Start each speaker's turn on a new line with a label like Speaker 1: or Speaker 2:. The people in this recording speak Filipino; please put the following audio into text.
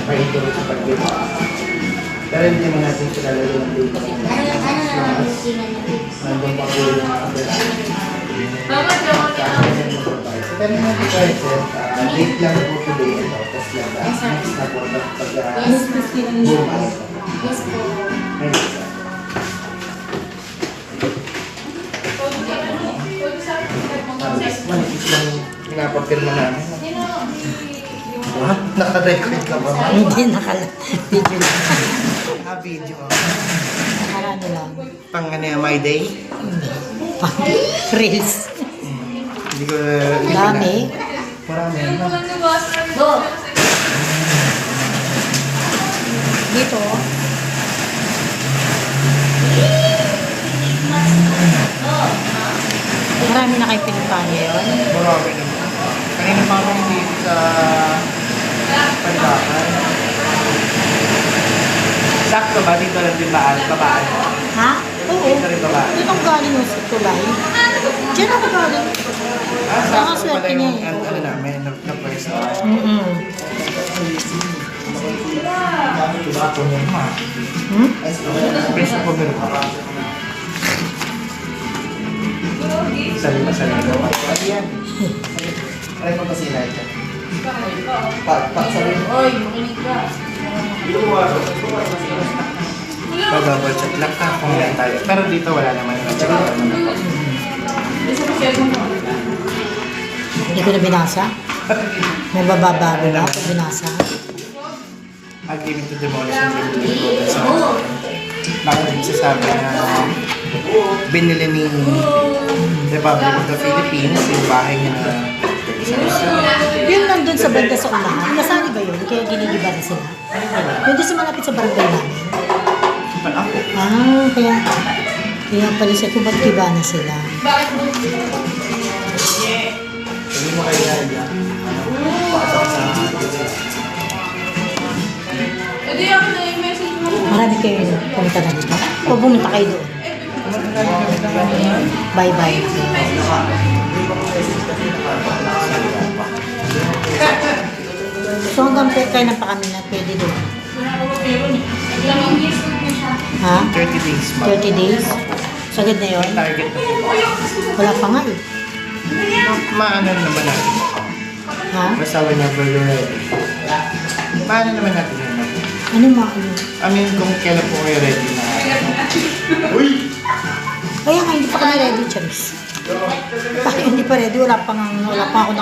Speaker 1: Paituro sa pag-iba. Pero hindi mo natin sila lalo ng dito. Nandun pa po yung mga pero yung mga sir, date lang po today ito. Tapos lang ba? Next na po.
Speaker 2: Yes po.
Speaker 1: Manipis lang pinapapirma namin. Ha? Naka-record ka ba?
Speaker 3: Hindi, naka-video lang.
Speaker 1: Naka-video.
Speaker 3: Nakarano lang.
Speaker 1: Pang ano yan, my day?
Speaker 3: Pang reels.
Speaker 1: Hindi ko
Speaker 3: Dami.
Speaker 1: Marami.
Speaker 2: Go!
Speaker 3: Dito. Marami na kayo pinuntahan ngayon.
Speaker 1: Marami naman. Kanina pa kami dito sa Pandakan. Sakto ba? Dito lang din babaan?
Speaker 3: Ha? Oo.
Speaker 1: Dito rin babaan.
Speaker 3: Dito ang galing mo sa tulay. Diyan ako galing.
Speaker 1: Sakto
Speaker 3: Nakaswerte
Speaker 1: pala
Speaker 3: niya
Speaker 1: yung
Speaker 3: eh.
Speaker 1: ano namin, na-first na. Ako mo ma. Preso ko meron ka. Salima. Ano yan? Try mo pa sila ito. Sabi mo.
Speaker 2: Oy, makinig ka.
Speaker 1: Pag-double check lang ka kung yan tayo. Pero dito wala naman. Check naman ako.
Speaker 3: Hindi ko na binasa. May bababago na kung binasa.
Speaker 1: Agreement to demolish and rebuild sa bakit sasabi na binili ni Republic of the Philippines yung bahay niya na
Speaker 3: Yung nandun sa banda sa unahan, nasali ba yun? Kaya ginigiba na sila? Yung doon sa malapit sa barangay namin.
Speaker 1: ako.
Speaker 3: Kaya pala siya kung ba't giba na sila.
Speaker 1: Sabi mo kayo yan. Pasok sa
Speaker 2: Edi ako na yung message mo.
Speaker 3: Marami kayo pumunta na dito. O pumunta kayo doon. Bye-bye. So hanggang kailan pa kami na pwede doon?
Speaker 2: Ilang years na po siya.
Speaker 3: Ha?
Speaker 1: 30 days ma.
Speaker 3: 30 days? Sagad na yun?
Speaker 1: Target na po.
Speaker 3: Wala pa nga eh.
Speaker 1: Maano naman natin.
Speaker 3: Ha?
Speaker 1: Basta whenever you're ready. Paano naman natin yun?
Speaker 3: Ano mga ano?
Speaker 1: I mean, kung kailan po kayo ready na. Uy!
Speaker 3: Kaya nga hindi pa kami ready, Charis. Bakit hindi pa ready? Wala pa ako